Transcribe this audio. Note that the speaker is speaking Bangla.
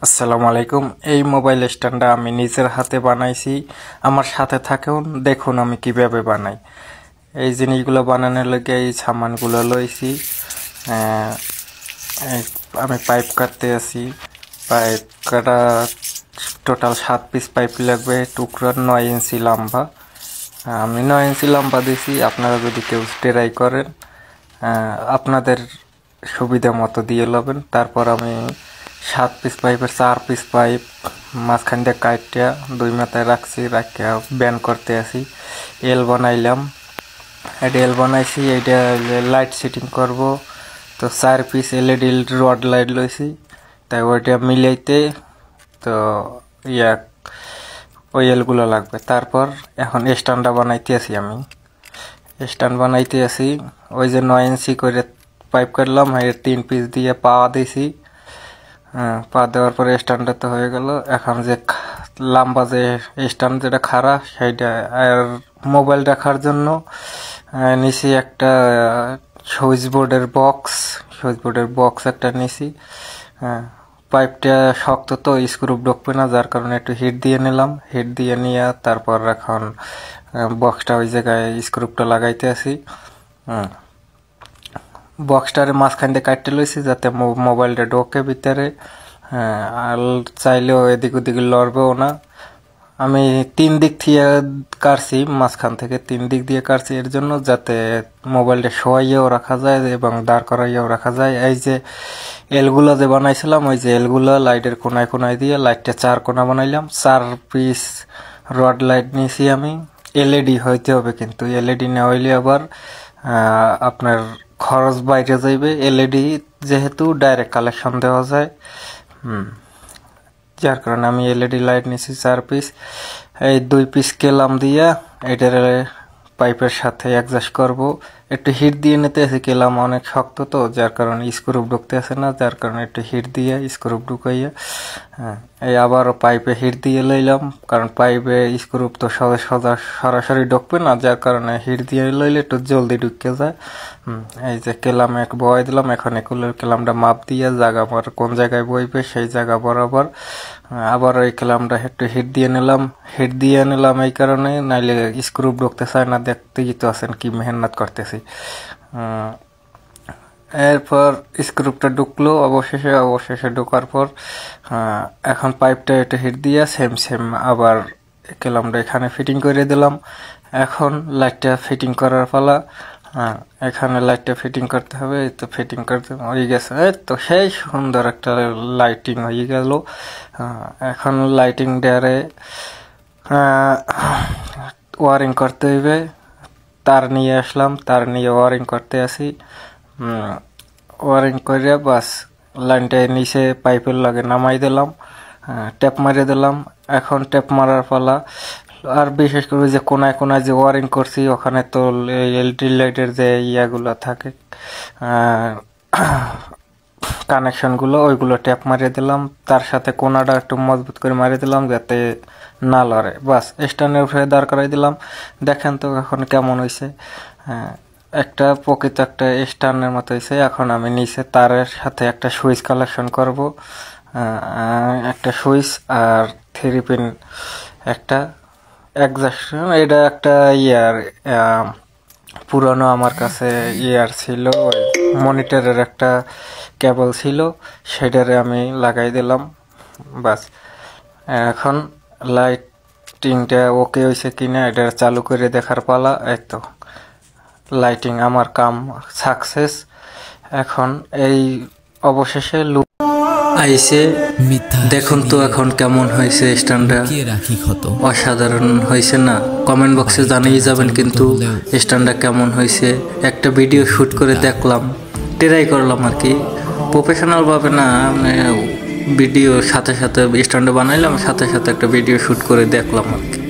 আসসালামু আলাইকুম। এই মোবাইল স্ট্যান্ডটা আমি নিজের হাতে বানাইছি। আমার সাথে থাকুন, দেখুন আমি কিভাবে বানাই। এই জিনিসগুলো বানানোর লগে এই সামানগুলো লইছি। আমি পাইপ কাটতে আছি। পাইপ কাটা টোটাল 7 পিস পাইপ লাগবে, টুকরো 9 ইঞ্চি লম্বা। আমি 9 ইঞ্চি লম্বা দিছি। আপনারা যদি কেউ ট্রাই করেন আপনাদের সুবিধা মতো দিয়ে লবেন। তারপর আমি 7 পিস পাইপের 4 পিস পাইপ মাঝখান দিয়ে কাটিয়া 2 মাথায় রাখছি, রাখিয়া ব্যান করতে আসি। এল বানাইলাম, এটা এল বানাইছি। এইটা লাইট সেটিং করব, তো 4 পিস এলইডি রড লাইট লইছি। তাই ওইটা মিলাইতে তো ওই এলগুলো লাগবে। তারপর এখন স্ট্যান্ডটা বানাইতে আসি। আমি স্ট্যান্ড বানাইতে আসি। ওই যে 9 ইঞ্চি করে পাইপ কাটলাম, এর 3 পিস দিয়ে পা দিছি। পা দেওয়ার পরে স্ট্যান্ডটা তো হয়ে গেল। এখন যে লম্বা যে স্ট্যান্ড যেটা খাড়া, সেইটা আর মোবাইল রাখার জন্য নিচে একটা সুইচ বোর্ডের বক্স একটা নিছি। পাইপটা শক্ত তো স্ক্রু ঢুকবে না, যার কারণে একটু হিট দিয়ে নিলাম। হিট দিয়ে নিয়ে তারপর এখন বক্সটা ওই জায়গায় স্ক্রুপটা লাগাইতে আসি। বক্সটার মাঝখান দিয়ে কাটতে লইছি যাতে মোবাইলটা ঢোকে ভিতরে। আর চাইলেও এদিক ওদিক লড়বেও না। আমি 3 দিক থেকে কাটছি, মাঝখান থেকে 3 দিক দিয়ে কাটছি এর জন্য যাতে মোবাইলটা শোয়াইয়েও রাখা যায় এবং দাঁড় করাইয়েও রাখা যায়। এই যে এলগুলো যে বানাইছিলাম, ওই যে এলগুলো লাইটের কোনায় কোনায় দিয়ে লাইটটা 4 কোনা বানাইলাম। 4 পিস রড লাইট নিয়েছি আমি। এলইডি হইতে হবে, কিন্তু এলইডি না হইলে আবার আপনার খরচ বাইরে যাইবে। এলইডি যেহেতু ডাইরেক্ট কালেকশন দেওয়া যায়, যার কারণে আমি এলইডি লাইট নিয়েছি 4 পিস। এই 2 পিস কেলাম দিয়া এটার পাইপের সাথে অ্যাডজাস্ট করব। একটু হিট দিয়ে নিতে আছে, কেলাম অনেক শক্ত তো, যার কারণে স্ক্রু ঢুকতে আসে না, যার কারণে একটু হিট দিয়ে স্ক্রু ঢুকাইয়া এই আবার পাইপে হিট দিয়ে লইলাম, কারণ পাইপে স্ক্রু তো সরাসরি ঢুকবে না, যার কারণে হিট দিয়ে লইলে একটু জলদি ঢুকে যায়। এই যে কেলাম এক বয় দিলাম। এখন এগুলোর কেলামটা মাপ দিয়ে জায়গা আমার কোন জায়গায় বইবে সেই জায়গা বরাবর আবার ওই কেলামটা একটু হিট দিয়ে নিলাম এই কারণে, নাইলে স্ক্রু ঢুকতে চায় না। দেখতেই তো আছেন কি মেহনত করতেছি। এরপর স্ক্রুপটা ঢুকলো অবশেষে ঢোকার পর এখন পাইপটা এটা হিট দিয়ে সেম আবার কেলামটা এখানে ফিটিং করে দিলাম। এখন লাইটটা ফিটিং করার পালা। এখানে লাইটটা ফিটিং করতে হবে। তো ফিটিং করতে হয়ে গেছে, তো সেই সুন্দর একটা লাইটিং হয়ে গেল। এখন লাইটিং ডারে ওয়ারিং করতে হইবে। তার নিয়ে আসলাম, তার নিয়ে ওয়ারিং করতে আসি। ওয়ারিং করে বাস লাইনটা নিচে পাইপের লাগে নামাই দিলাম, ট্যাপ মারিয়ে দিলাম। এখন ট্যাপ মারার পালা। আর বিশেষ করে যে কোনায় কোনায় যে ওয়ারিং করছি, ওখানে তো এলইডি লাইটের যে ইয়াগুলো থাকে কানেকশনগুলো, ওইগুলো ট্যাপ মারিয়ে দিলাম। তার সাথে কোনাটা একটু মজবুত করে মারিয়ে দিলাম যাতে না লড়ে। বাস স্ট্যান্ডের উপরে দাঁড় করাই দিলাম। দেখেন তো এখন কেমন হয়েছে। একটা প্রকৃত একটা স্ট্যান্ডের মতো হয়েছে। এখন আমি নিচে তারের সাথে একটা সুইচ কালেকশন করব, একটা সুইচ আর 3 পিন একটা অ্যাডজাস্ট। এটা একটা পুরানো আমার কাছে ছিল, ওই মনিটরের একটা কেবল ছিল, সেটারে আমি লাগাই দিলাম। বাস এখন লাইটিংটা ওকে হয়েছে কিনা এটা চালু করে দেখার পালা। এই তো লাইটিং আমার কাম সাকসেস। এখন এই অবশেষে লুক আইছে। দেখুন তো এখন কেমন হয়েছে স্ট্যান্ডটা। অসাধারণ হয়েছে না? কমেন্ট বক্সে জানিয়ে যাবেন কিন্তু স্ট্যান্ডটা কেমন হয়েছে। একটা ভিডিও শ্যুট করে দেখলাম, ট্রাই করলাম আর কি, প্রফেশনাল ভাবে না, ভিডিও সাথে স্ট্যান্ডে বানাইলাম, সাথে একটা ভিডিও শ্যুট করে দেখলাম আর কি।